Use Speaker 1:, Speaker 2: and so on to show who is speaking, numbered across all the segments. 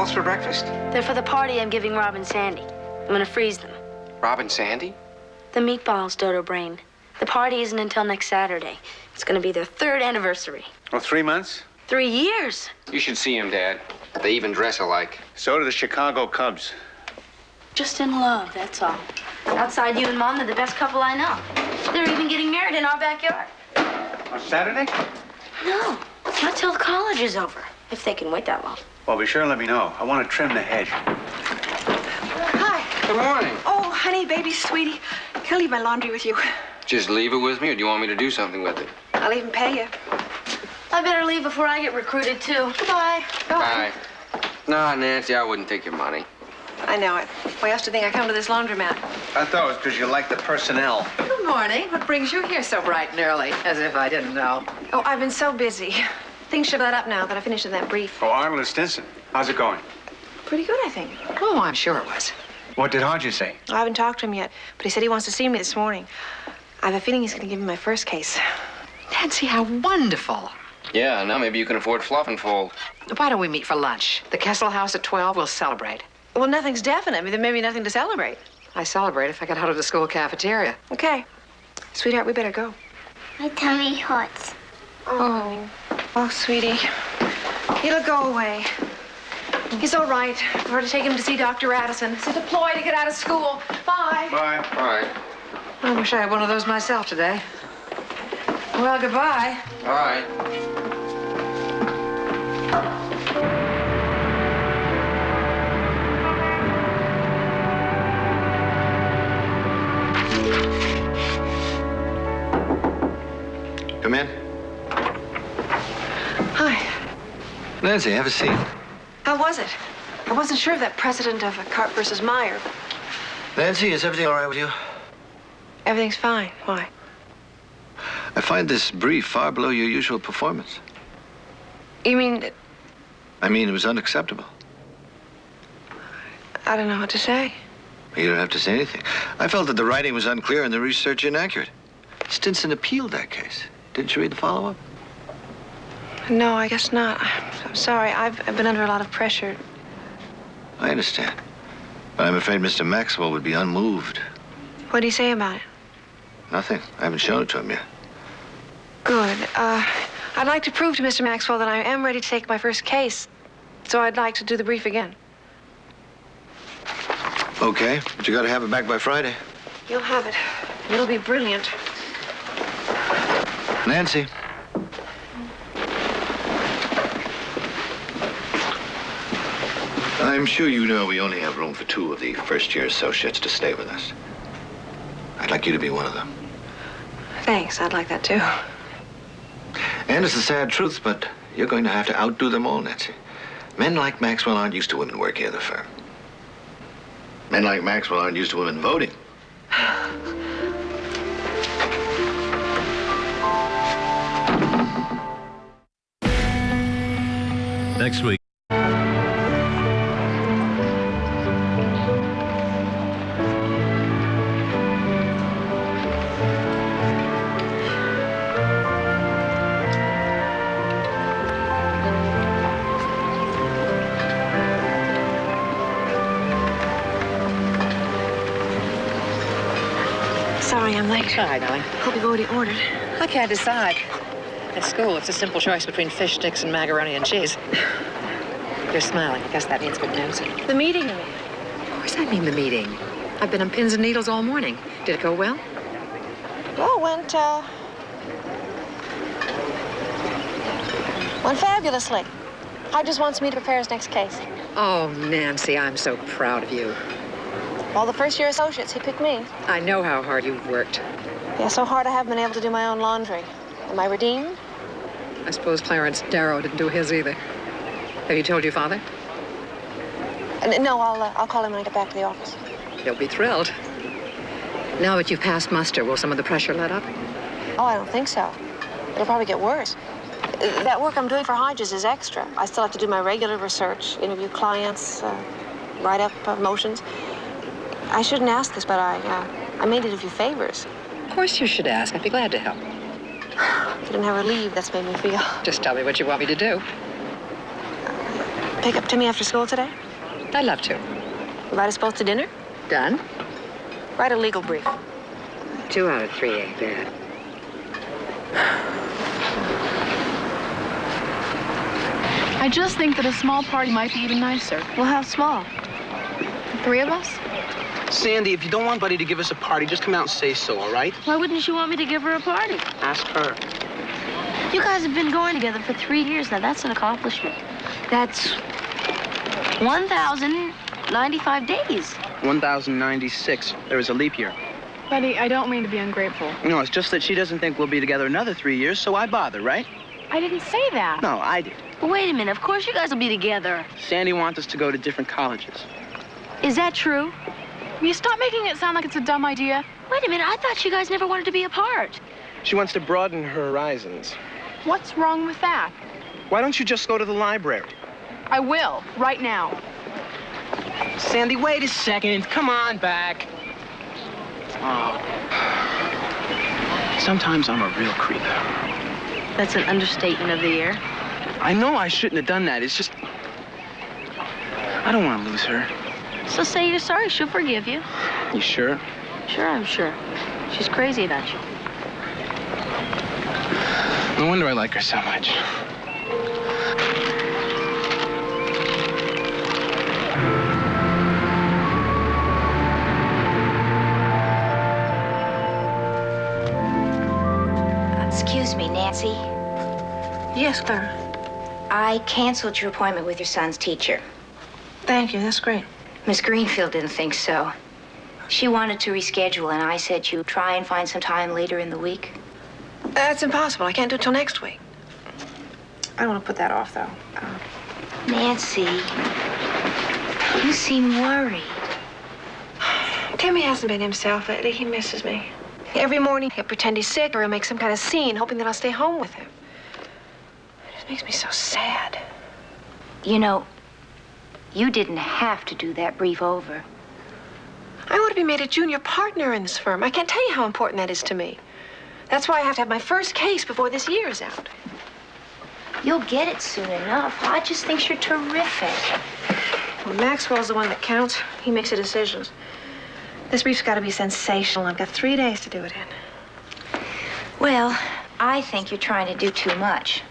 Speaker 1: meatballs for breakfast?
Speaker 2: They're for the party I'm giving Rob and Sandy. I'm gonna freeze them.
Speaker 1: Rob and Sandy?
Speaker 2: The meatballs, Dodo Brain. The party isn't until next Saturday. It's gonna be their 3rd anniversary.
Speaker 3: Well, 3 months?
Speaker 2: 3 years.
Speaker 1: You should see them, Dad. They even dress alike.
Speaker 3: So do the Chicago Cubs.
Speaker 2: Just in love, that's all. Outside you and Mom, they're the best couple I know. They're even getting married in our backyard.
Speaker 3: On Saturday?
Speaker 2: No, not till college is over, if they can wait that long.
Speaker 3: Well, be sure and let me know. I want to trim the hedge.
Speaker 4: Hi.
Speaker 1: Good morning.
Speaker 4: Oh, honey, baby, sweetie. Can I leave my laundry with you?
Speaker 1: Just leave it with me, or do you want me to do something with it?
Speaker 4: I'll even pay you.
Speaker 2: I better leave before I get recruited, too.
Speaker 4: Goodbye. Go on.
Speaker 1: Bye. No, Nancy, I wouldn't take your money.
Speaker 4: I know it. Why else do you think I come to this laundromat?
Speaker 3: I thought it was because you like the personnel.
Speaker 5: Good morning. What brings you here so bright and early? As if I didn't know.
Speaker 4: Oh, I've been so busy. Things should let up now that I finished in that brief.
Speaker 3: Oh, Arnold and Stinson. How's it going?
Speaker 4: Pretty good, I think.
Speaker 5: Oh, I'm sure it was.
Speaker 3: What did Hodges say?
Speaker 4: I haven't talked to him yet, but he said he wants to see me this morning. I have a feeling he's going to give me my first case.
Speaker 5: Nancy, how wonderful.
Speaker 1: Yeah, now maybe you can afford Fluff and Fold.
Speaker 5: Why don't we meet for lunch? The Kessel House at 12. We'll celebrate.
Speaker 4: Well, nothing's definite. There may be nothing to celebrate.
Speaker 5: I celebrate if I get out of the school cafeteria.
Speaker 4: Okay. Sweetheart, we better go.
Speaker 6: My tummy hurts.
Speaker 4: Oh. Oh, sweetie. He'll go away. He's all right. We're going to take him to see Dr. Addison. He's a ploy to get out of school. Bye.
Speaker 3: Bye.
Speaker 1: All right.
Speaker 5: I wish I had one of those myself today. Well, goodbye.
Speaker 1: All right.
Speaker 7: Come in.
Speaker 4: Hi.
Speaker 7: Nancy, have a seat.
Speaker 4: How was it? I wasn't sure of that precedent of Carp versus Meyer.
Speaker 7: Nancy, is everything all right with you?
Speaker 4: Everything's fine. Why?
Speaker 7: I find this brief far below your usual performance.
Speaker 4: You mean,
Speaker 7: I mean, it was unacceptable.
Speaker 4: I don't know what to say.
Speaker 7: You don't have to say anything. I felt that the writing was unclear and the research inaccurate. Stinson appealed that case. Didn't you read the follow-up?
Speaker 4: No, I guess not. I'm sorry. I've been under a lot of pressure.
Speaker 7: I understand. But I'm afraid Mr. Maxwell would be unmoved.
Speaker 4: What do you say about it?
Speaker 7: Nothing. I haven't shown it to him yet.
Speaker 4: Good. I'd like to prove to Mr. Maxwell that I am ready to take my first case. So I'd like to do the brief again.
Speaker 7: Okay, but you got to have it back by Friday.
Speaker 4: You'll have it. It'll be brilliant.
Speaker 7: Nancy. I'm sure you know we only have room for 2 of the first-year associates to stay with us. I'd like you to be one of them.
Speaker 4: Thanks. I'd like that, too.
Speaker 7: And it's the sad truth, but you're going to have to outdo them all, Nancy. Men like Maxwell aren't used to women working at the firm. Men like Maxwell aren't used to women voting.
Speaker 8: Next week.
Speaker 4: Sorry I'm late.
Speaker 5: Hi, darling.
Speaker 4: Hope you've already ordered.
Speaker 5: I can't decide. At school, it's a simple choice between fish sticks and macaroni and cheese. You're smiling. I guess that means good news.
Speaker 4: The meeting, you mean?
Speaker 5: Of course I mean the meeting. I've been on pins and needles all morning. Did it go well?
Speaker 4: Well, went fabulously. Hodges wants me to prepare his next case.
Speaker 5: Oh, Nancy, I'm so proud of you.
Speaker 4: All the first-year associates, he picked me.
Speaker 5: I know how hard you've worked.
Speaker 4: Yeah, so hard I haven't been able to do my own laundry. Am I redeemed?
Speaker 5: I suppose Clarence Darrow didn't do his either. Have you told your father?
Speaker 4: No, I'll call him when I get back to the office.
Speaker 5: He'll be thrilled. Now that you've passed muster, will some of the pressure let up?
Speaker 4: Oh, I don't think so. It'll probably get worse. That work I'm doing for Hodges is extra. I still have to do my regular research, interview clients, write up motions. I shouldn't ask this, but I made it a few favors.
Speaker 5: Of course you should ask. I'd be glad to help.
Speaker 4: If you didn't have her leave, that's made me feel.
Speaker 5: Just tell me what you want me to do.
Speaker 4: Pick up Timmy after school today?
Speaker 5: I'd love to.
Speaker 4: Invite us both to dinner?
Speaker 5: Done?
Speaker 4: Write a legal brief.
Speaker 5: 2 out of 3 ain't bad.
Speaker 8: I just think that a small party might be even nicer.
Speaker 2: Well, how small?
Speaker 8: 3 of us?
Speaker 9: Sandy, if you don't want Buddy to give us a party, just come out and say so, all right?
Speaker 2: Why wouldn't you want me to give her a party?
Speaker 9: Ask her.
Speaker 2: You guys have been going together for 3 years now. That's an accomplishment. That's 1,095 days.
Speaker 9: 1,096. There was a leap year.
Speaker 8: Buddy, I don't mean to be ungrateful.
Speaker 9: No, it's just that she doesn't think we'll be together another 3 years, so I bother, right?
Speaker 8: I didn't say that.
Speaker 9: No, I did.
Speaker 2: Well, wait a minute. Of course you guys will be together.
Speaker 9: Sandy wants us to go to different colleges.
Speaker 2: Is that true?
Speaker 8: Will you stop making it sound like it's a dumb idea?
Speaker 2: Wait a minute. I thought you guys never wanted to be apart.
Speaker 9: She wants to broaden her horizons.
Speaker 8: What's wrong with that?
Speaker 9: Why don't you just go to the library?
Speaker 8: I will, right now.
Speaker 9: Sandy, wait a second. Come on back. Oh. Sometimes I'm a real creep.
Speaker 2: That's an understatement of the year.
Speaker 9: I know I shouldn't have done that. It's just... I don't want to lose her.
Speaker 2: So say you're sorry. She'll forgive you.
Speaker 9: You sure?
Speaker 2: Sure, I'm sure. She's crazy about you.
Speaker 9: No wonder I like her so much.
Speaker 10: Excuse me, Nancy.
Speaker 4: Yes, Clara.
Speaker 10: I canceled your appointment with your son's teacher.
Speaker 4: Thank you. That's great.
Speaker 10: Miss Greenfield didn't think so. She wanted to reschedule, and I said you'd try and find some time later in the week.
Speaker 4: That's impossible. I can't do it till next week. I don't want to put that off, though.
Speaker 10: Nancy, you seem worried.
Speaker 4: Timmy hasn't been himself lately. He misses me. Every morning, he'll pretend he's sick, or he'll make some kind of scene, hoping that I'll stay home with him. It just makes me so sad.
Speaker 10: You know, you didn't have to do that brief over.
Speaker 4: I want to be made a junior partner in this firm. I can't tell you how important that is to me. That's why I have to have my first case before this year is out.
Speaker 10: You'll get it soon enough. I just think you're terrific.
Speaker 4: Well, Maxwell's the one that counts. He makes the decisions. This brief's got to be sensational. I've got 3 days to do it in.
Speaker 10: Well, I think you're trying to do too much.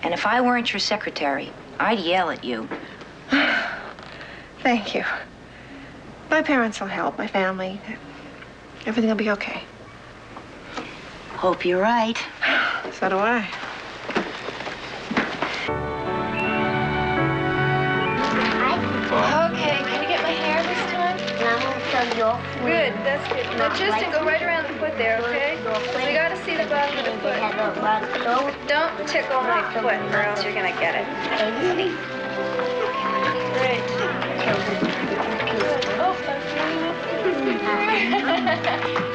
Speaker 10: And if I weren't your secretary, I'd yell at you.
Speaker 4: Thank you. My parents will help, my family. Everything will be okay.
Speaker 10: Hope you're right.
Speaker 4: So do I.
Speaker 11: Okay, can you get my hair this time? Good, that's good. Now just to go right around the foot there, okay? We gotta see the bottom of the foot. Don't tickle my foot or else you're gonna get it. Great.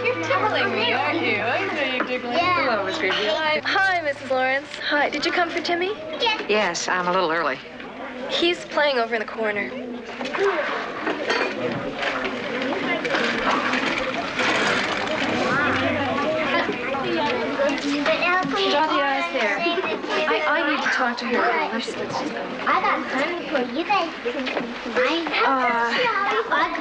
Speaker 11: You're tickling me, aren't you? I know you're tickling me. Come over, Screepy. Hi, Mrs. Lawrence. Hi, did you come for Timmy?
Speaker 5: Yes, I'm a little early.
Speaker 11: He's playing over in the corner. Draw the eyes there. I need to talk to her.
Speaker 6: I got honey for you guys.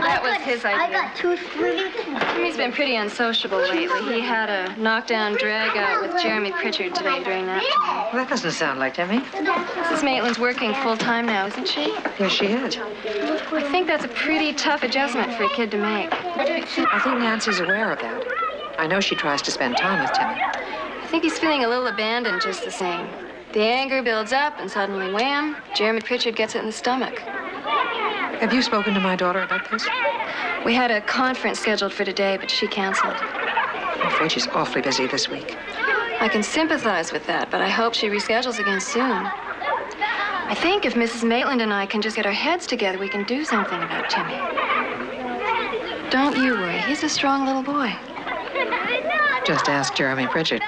Speaker 11: That was his idea.
Speaker 6: I got 2 sweeties.
Speaker 11: Timmy's been pretty unsociable lately. He had a knockdown drag-out with Jeremy Pritchard today during that time.
Speaker 5: Well, that doesn't sound like Timmy.
Speaker 11: Mrs. Maitland's working full-time now, isn't she?
Speaker 5: Yes, she is.
Speaker 11: I think that's a pretty tough adjustment for a kid to make.
Speaker 5: I think Nancy's aware of that. I know she tries to spend time with Timmy.
Speaker 11: I think he's feeling a little abandoned just the same. The anger builds up, and suddenly, wham, Jeremy Pritchard gets it in the stomach.
Speaker 5: Have you spoken to my daughter about this?
Speaker 11: We had a conference scheduled for today, but she canceled.
Speaker 5: I'm afraid she's awfully busy this week.
Speaker 11: I can sympathize with that, but I hope she reschedules again soon. I think if Mrs. Maitland and I can just get our heads together, we can do something about Timmy. Don't you worry. He's a strong little boy.
Speaker 5: Just ask Jeremy Pritchard.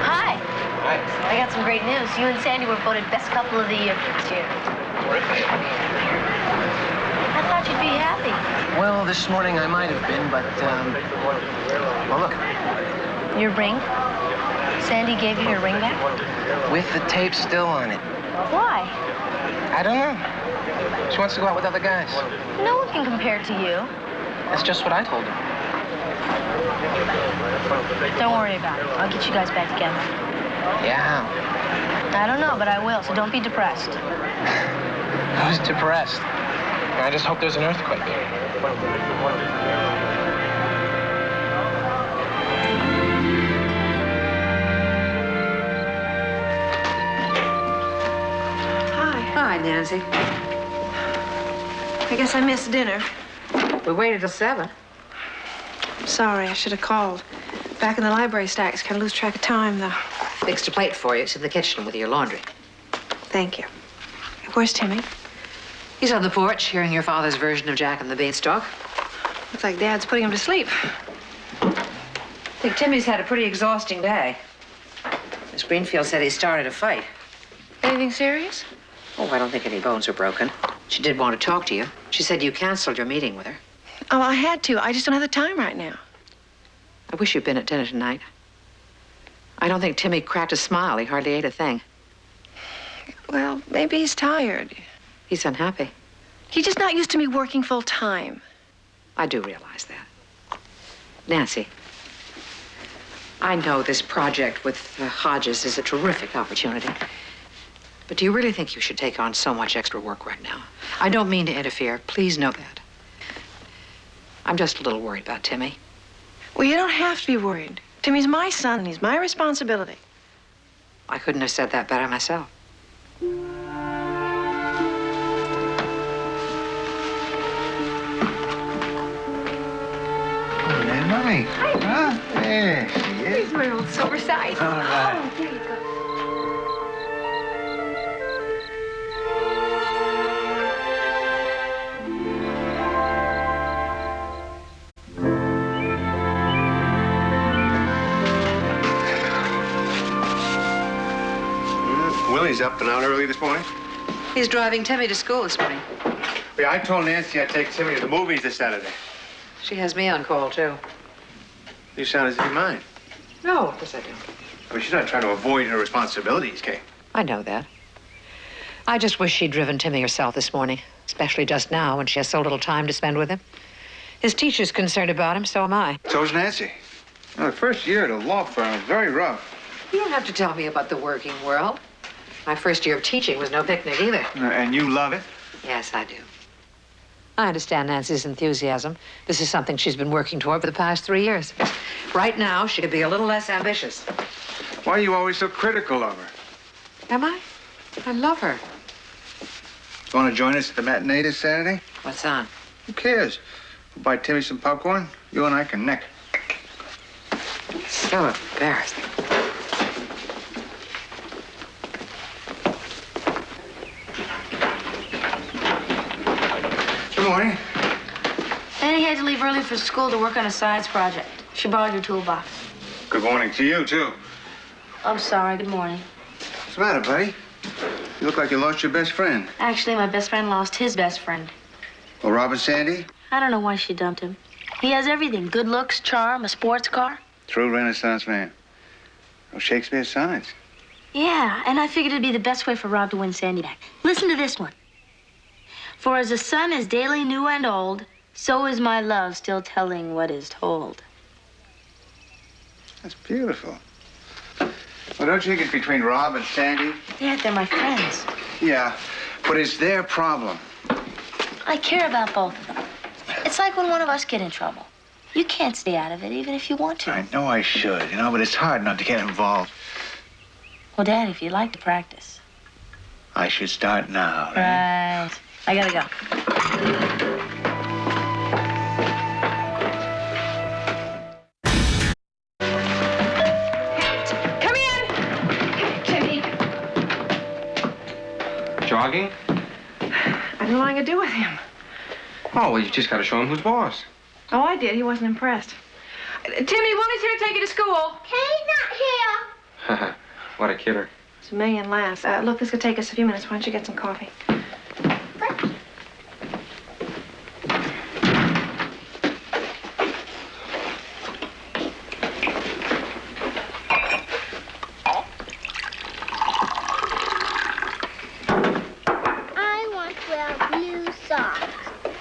Speaker 11: Hi. I got
Speaker 2: you and Sandy were voted best couple of the year for this year. I thought you'd be happy.
Speaker 12: Well, this morning I might have been, but, well, look.
Speaker 2: Your ring? Sandy gave you your ring back?
Speaker 12: With the tape still on it.
Speaker 2: Why?
Speaker 12: I don't know. She wants to go out with other guys.
Speaker 2: No one can compare to you.
Speaker 12: That's just what I told her.
Speaker 2: Don't worry about it. I'll get you guys back together.
Speaker 12: Yeah.
Speaker 2: I don't know, but I will, so don't be depressed.
Speaker 12: I was depressed. I just hope there's an earthquake.
Speaker 5: Hi, Nancy.
Speaker 4: I guess I missed dinner.
Speaker 5: We waited till 7.
Speaker 4: Sorry, I should have called. Back in the library stacks, kind of lose track of time, though.
Speaker 5: Fixed a plate for you. It's in the kitchen with your laundry.
Speaker 4: Thank you. Where's Timmy?
Speaker 5: He's on the porch, hearing your father's version of Jack and the Beanstalk.
Speaker 4: Looks like Dad's putting him to sleep.
Speaker 5: I think Timmy's had a pretty exhausting day. Miss Greenfield said he started a fight.
Speaker 4: Anything serious?
Speaker 5: Oh, I don't think any bones are broken. She did want to talk to you. She said you canceled your meeting with her.
Speaker 4: Oh, I had to. I just don't have the time right now.
Speaker 5: I wish you'd been at dinner tonight. I don't think Timmy cracked a smile. He hardly ate a thing.
Speaker 4: Well, maybe he's tired.
Speaker 5: He's unhappy.
Speaker 4: He's just not used to me working full time.
Speaker 5: I do realize that. Nancy, I know this project with Hodges is a terrific opportunity. But do you really think you should take on so much extra work right now? I don't mean to interfere. Please know that. I'm just a little worried about Timmy.
Speaker 4: Well, you don't have to be worried. Timmy's my son, and he's my responsibility.
Speaker 5: I couldn't have said that better myself.
Speaker 7: Mommy. Huh? There she is.
Speaker 4: Here's my old silver sight.
Speaker 7: All right.
Speaker 4: Oh, there you go.
Speaker 3: Willie's up and out early this morning.
Speaker 5: He's driving Timmy to school this morning.
Speaker 3: Yeah, I told Nancy I'd take Timmy to the movies this Saturday.
Speaker 5: She has me on call, too.
Speaker 3: You sound as if you mind.
Speaker 5: No, of course I do.
Speaker 3: Well, she's not trying to avoid her responsibilities, Kay.
Speaker 5: I know that. I just wish she'd driven Timmy herself this morning, especially just now when she has so little time to spend with him. His teacher's concerned about him, so am I.
Speaker 3: So's Nancy. Well, the first year at a law firm was very rough.
Speaker 5: You don't have to tell me about the working world. My first year of teaching was no picnic either.
Speaker 3: And you love it?
Speaker 5: Yes, I do. I understand Nancy's enthusiasm. This is something she's been working toward for the past 3 years. Right now, she could be a little less ambitious.
Speaker 3: Why are you always so critical of her?
Speaker 5: Am I? I love her.
Speaker 3: Want to join us at the matinee this Saturday?
Speaker 5: What's on?
Speaker 3: Who cares? We'll buy Timmy some popcorn. You and I can neck.
Speaker 5: So embarrassing.
Speaker 3: Good morning.
Speaker 2: Annie had to leave early for school to work on a science project. She borrowed your toolbox.
Speaker 3: Good morning to you, too.
Speaker 2: I'm sorry. Good morning.
Speaker 3: What's the matter, buddy? You look like you lost your best friend.
Speaker 2: Actually, my best friend lost his best friend.
Speaker 3: Oh, Robin Sandy?
Speaker 2: I don't know why she dumped him. He has everything. Good looks, charm, a sports car.
Speaker 3: True Renaissance man. Oh, Shakespeare's sonnets.
Speaker 2: Yeah, and I figured it'd be the best way for Rob to win Sandy back. Listen to this one. For as the sun is daily new and old, so is my love still telling what is told.
Speaker 3: That's beautiful. Well, don't you think it's between Rob and Sandy?
Speaker 2: Yeah, they're my friends.
Speaker 3: Yeah, but it's their problem.
Speaker 2: I care about both of them. It's like when one of us get in trouble. You can't stay out of it, even if you want to.
Speaker 3: I know I should, but it's hard not to get involved.
Speaker 2: Well, Dad, if you'd like to practice.
Speaker 3: I should start now, right?
Speaker 2: Right. I gotta go.
Speaker 4: Come in! Timmy.
Speaker 1: Jogging?
Speaker 4: I don't know what I'm gonna do with him.
Speaker 1: Oh, well, you just got to show him who's boss.
Speaker 4: Oh, I did. He wasn't impressed. Timmy, Willie's here to take you to school.
Speaker 6: Kay's not here.
Speaker 1: What a kidder.
Speaker 4: What's a million laughs. Look, this could take us a few minutes. Why don't you get some coffee?
Speaker 6: I want to wear blue socks.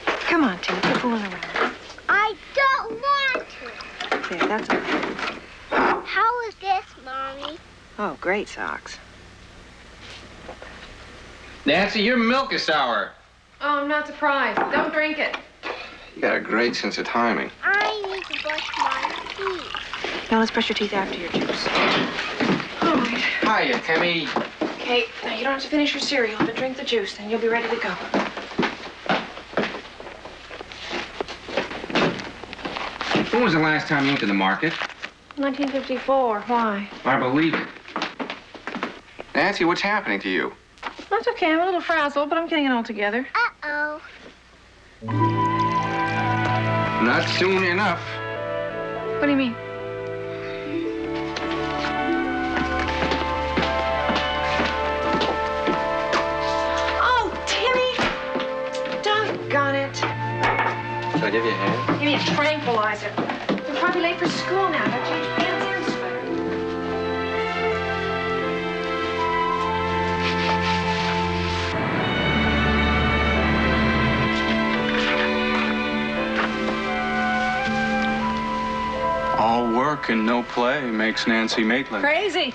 Speaker 4: Come on, Tim. Quit fooling around.
Speaker 6: I don't want to.
Speaker 4: There, that's all right.
Speaker 6: How is this, Mommy?
Speaker 4: Oh, great socks.
Speaker 1: Nancy, your milk is sour.
Speaker 11: Oh, I'm not surprised. Don't drink it.
Speaker 1: You got a great sense of timing.
Speaker 6: I need to brush my teeth.
Speaker 4: Now let's brush your teeth after your juice. All right.
Speaker 1: Hiya, Timmy.
Speaker 4: Okay, now you don't have to finish your cereal, but drink the juice, then you'll be ready to go.
Speaker 1: When was the last time you went to the market?
Speaker 4: 1954. Why?
Speaker 1: I believe it. Nancy, what's happening to you?
Speaker 4: That's okay. I'm a little frazzled, but I'm getting it all together.
Speaker 6: Uh-oh.
Speaker 1: Not soon enough.
Speaker 11: What do you mean?
Speaker 4: Oh, Timmy! Doggone it.
Speaker 1: Shall I give you a hand?
Speaker 4: Give me a tranquilizer. We're probably late for school now. Gotta change pants and sweater.
Speaker 13: All work and no play makes Nancy Maitland.
Speaker 4: Crazy.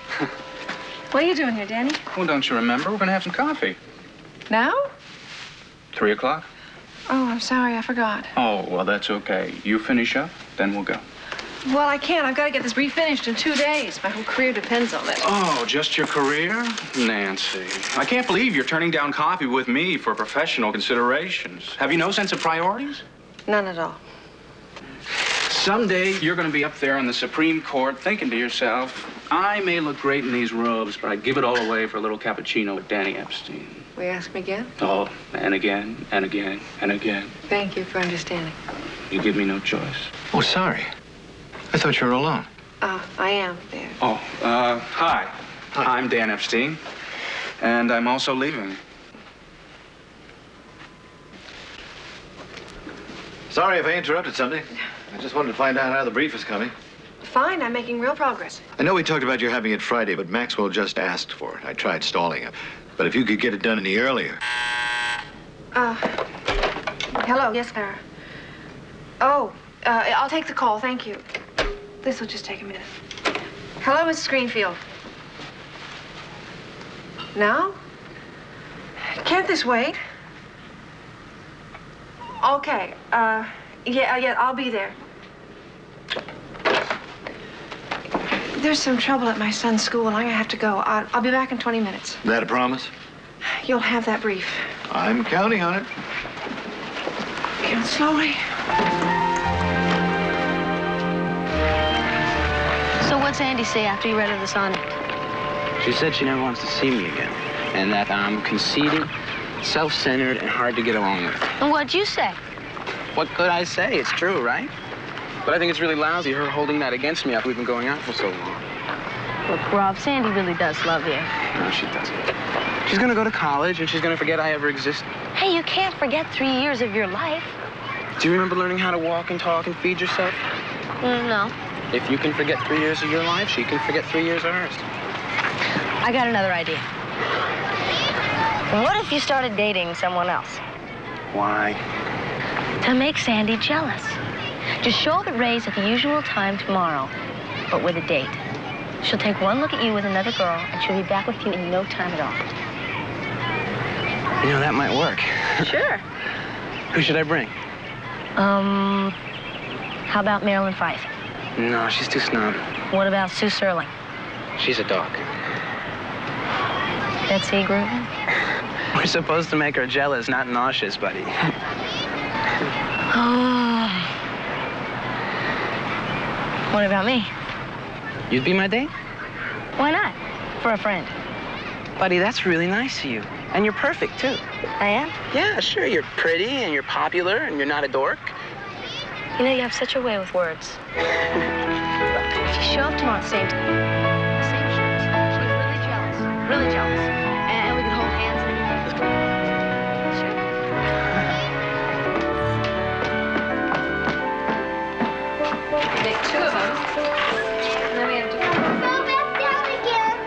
Speaker 4: What are you doing here, Danny?
Speaker 13: Well, don't you remember? We're going to have some coffee.
Speaker 4: Now?
Speaker 13: 3 o'clock?
Speaker 4: Oh, I'm sorry. I forgot.
Speaker 13: Oh, well, that's okay. You finish up, then we'll go.
Speaker 4: Well, I can't. I've got to get this refinished in 2 days. My whole career depends on it.
Speaker 13: Oh, just your career? Nancy, I can't believe you're turning down coffee with me for professional considerations. Have you no sense of priorities?
Speaker 4: None at all.
Speaker 13: Someday you're going to be up there on the Supreme Court thinking to yourself, I may look great in these robes, but I'd give it all away for a little cappuccino with Danny Epstein.
Speaker 4: Will you ask me again?
Speaker 13: Oh, and again, and again, and again.
Speaker 4: Thank you for understanding.
Speaker 13: You give me no choice.
Speaker 7: Oh, sorry. I thought you were alone.
Speaker 4: I am there.
Speaker 13: Oh, hi. I'm Dan Epstein, and I'm also leaving.
Speaker 7: Sorry if I interrupted something. I just wanted to find out how the brief is coming.
Speaker 4: Fine. I'm making real progress.
Speaker 7: I know we talked about you having it Friday, but Maxwell just asked for it. I tried stalling him. But if you could get it done any earlier.
Speaker 4: Hello. Yes, Clara. Oh, I'll take the call. Thank you. This will just take a minute. Hello, Mrs. Greenfield. Now? Can't this wait? Okay. Yeah, I'll be there. There's some trouble at my son's school, and I'm gonna have to go. I'll be back in 20 minutes.
Speaker 7: That a promise?
Speaker 4: You'll have that brief.
Speaker 7: I'm counting on it.
Speaker 4: Count slowly.
Speaker 2: So what's Andy say after you read her the sonnet?
Speaker 12: She said she never wants to see me again, and that I'm conceited, self-centered, and hard to get along with.
Speaker 2: And what'd you say?
Speaker 12: What could I say? It's true, right? But I think it's really lousy, her holding that against me after we've been going out for so long.
Speaker 2: Look, Rob, Sandy really does love you.
Speaker 12: No, she doesn't. She's gonna go to college, and she's gonna forget I ever existed.
Speaker 2: Hey, you can't forget 3 years of your life.
Speaker 12: Do you remember learning how to walk and talk and feed yourself?
Speaker 2: No.
Speaker 12: If you can forget 3 years of your life, she can forget 3 years of hers.
Speaker 2: I got another idea. What if you started dating someone else?
Speaker 12: Why?
Speaker 2: To make Sandy jealous. Just show up at Ray's at the usual time tomorrow, but with a date. She'll take one look at you with another girl, and she'll be back with you in no time at all.
Speaker 12: You know, that might work.
Speaker 2: Sure.
Speaker 12: Who should I bring?
Speaker 2: How about Marilyn Fife?
Speaker 12: No, she's too snobby.
Speaker 2: What about Sue Serling?
Speaker 12: She's a dog.
Speaker 2: Betsy Gruen?
Speaker 12: We're supposed to make her jealous, not nauseous, buddy.
Speaker 2: Oh. What about me?
Speaker 12: You'd be my date?
Speaker 2: Why not? For a friend.
Speaker 12: Buddy, that's really nice of you. And you're perfect, too.
Speaker 2: I am?
Speaker 12: Yeah, sure. You're pretty, and you're popular, and you're not a dork.
Speaker 2: You know, you have such a way with words. Look, if you show up tomorrow at the same time, she's really jealous. really jealous. And we could hold hands and...
Speaker 11: Make two of them. And then we have to...
Speaker 6: Go back down again.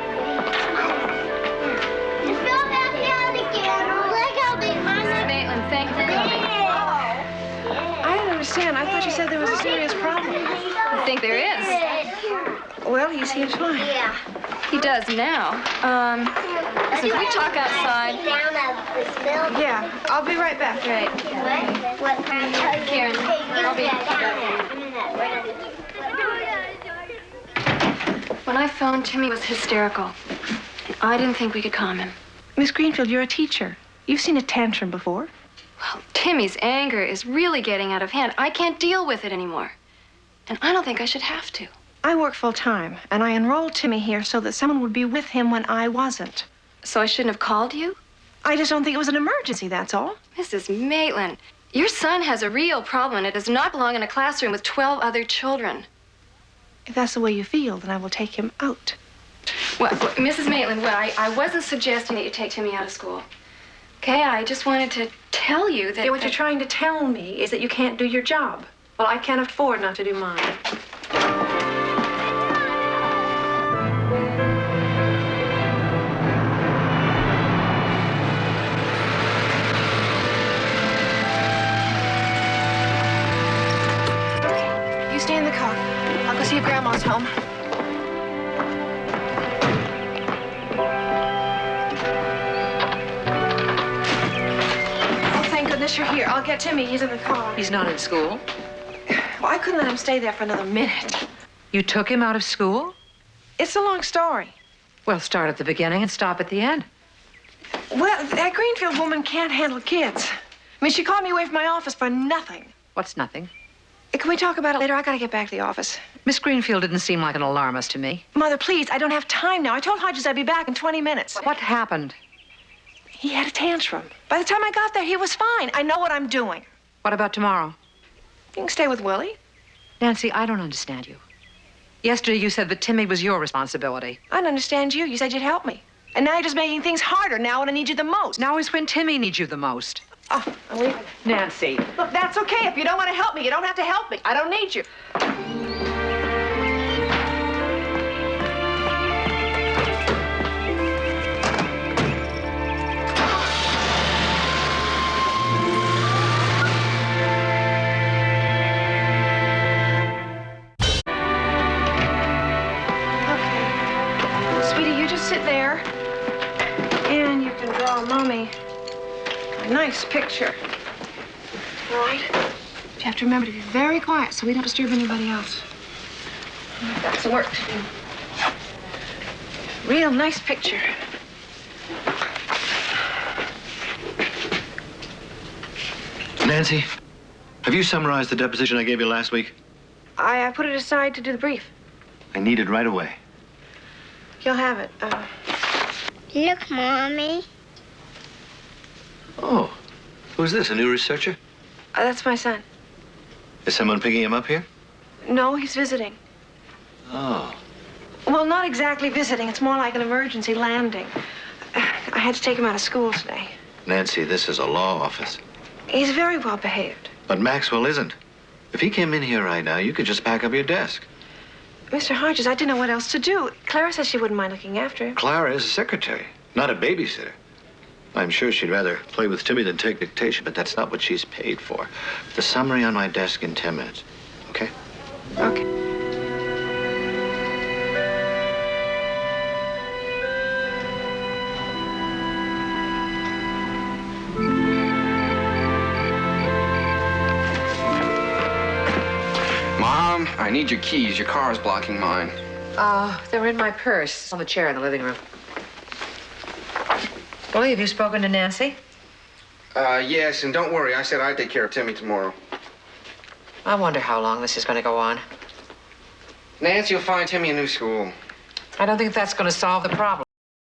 Speaker 6: Just go back down again. Look how big mine is.
Speaker 11: Maitland, thank you for coming.
Speaker 4: I don't understand. I thought you said there was a serious problem.
Speaker 11: I think there is.
Speaker 4: Well, he seems fine.
Speaker 6: Yeah.
Speaker 11: He does now. Listen, can we talk outside?
Speaker 6: Down of this building.
Speaker 4: Yeah, I'll be right back.
Speaker 11: Right.
Speaker 6: What?
Speaker 11: Karen, I'll be... When I phoned, Timmy was hysterical. And I didn't think we could calm him.
Speaker 4: Miss Greenfield, you're a teacher. You've seen a tantrum before.
Speaker 11: Well, Timmy's anger is really getting out of hand. I can't deal with it anymore. And I don't think I should have to.
Speaker 4: I work full time, and I enrolled Timmy here so that someone would be with him when I wasn't.
Speaker 11: So I shouldn't have called you?
Speaker 4: I just don't think it was an emergency, that's all.
Speaker 11: Mrs. Maitland, your son has a real problem, and it does not belong in a classroom with 12 other children.
Speaker 4: If that's the way you feel, then I will take him out.
Speaker 11: Well, Mrs. Maitland, I wasn't suggesting that you take Timmy out of school. Okay, I just wanted to tell you that...
Speaker 4: What you're trying to tell me is that you can't do your job. Well, I can't afford not to do mine. You stay in the car. I'll go see if Grandma's home. Oh, thank goodness you're here. I'll get Timmy. He's in the car.
Speaker 5: He's not in school.
Speaker 4: Well, I couldn't let him stay there for another minute.
Speaker 5: You took him out of school?
Speaker 4: It's a long story.
Speaker 5: Well, start at the beginning and stop at the end.
Speaker 4: Well, that Greenfield woman can't handle kids. I mean, she called me away from my office for nothing.
Speaker 5: What's nothing?
Speaker 4: Can we talk about it later? I gotta get back to the office.
Speaker 5: Miss Greenfield didn't seem like an alarmist to me.
Speaker 4: Mother, please, I don't have time now. I told Hodges I'd be back in 20 minutes.
Speaker 5: What happened?
Speaker 4: He had a tantrum. By the time I got there, he was fine. I know what I'm doing.
Speaker 5: What about tomorrow?
Speaker 4: You can stay with Willie.
Speaker 5: Nancy, I don't understand you. Yesterday you said that Timmy was your responsibility.
Speaker 4: I don't understand you. You said you'd help me. And now you're just making things harder now when I need you the most.
Speaker 5: Now is when Timmy needs you the most.
Speaker 4: Oh, I'm leaving.
Speaker 5: Nancy.
Speaker 4: Look, that's okay. If you don't want to help me, you don't have to help me. I don't need you. Sit there, and you can draw Mommy a nice picture. All right? You have to remember to be very quiet so we don't disturb anybody else. I've got some work to do. Real nice picture.
Speaker 7: Nancy, have you summarized the deposition I gave you last week?
Speaker 4: I put it aside to do the brief.
Speaker 7: I need it right away.
Speaker 4: You'll have it.
Speaker 6: Look, Mommy.
Speaker 7: Oh, who's this, a new researcher?
Speaker 4: That's my son.
Speaker 7: Is someone picking him up here?
Speaker 4: No, he's visiting.
Speaker 7: Oh.
Speaker 4: Well, not exactly visiting. It's more like an emergency landing. I had to take him out of school today.
Speaker 7: Nancy, this is a law office.
Speaker 4: He's very well behaved.
Speaker 7: But Maxwell isn't. If he came in here right now, you could just pack up your desk.
Speaker 4: Mr. Hodges, I didn't know what else to do. Clara says she wouldn't mind looking after him.
Speaker 7: Clara is a secretary, not a babysitter. I'm sure she'd rather play with Timmy than take dictation, but that's not what she's paid for. The summary on my desk in 10 minutes, okay?
Speaker 4: Okay.
Speaker 1: Mom, I need your keys. Your car's blocking mine.
Speaker 5: They were in my purse on the chair in the living room. Willie, have you spoken to Nancy?
Speaker 1: Yes, and don't worry. I said I'd take care of Timmy tomorrow.
Speaker 5: I wonder how long this is going to go on.
Speaker 1: Nancy will find Timmy a new school.
Speaker 5: I don't think that's going to solve the problem.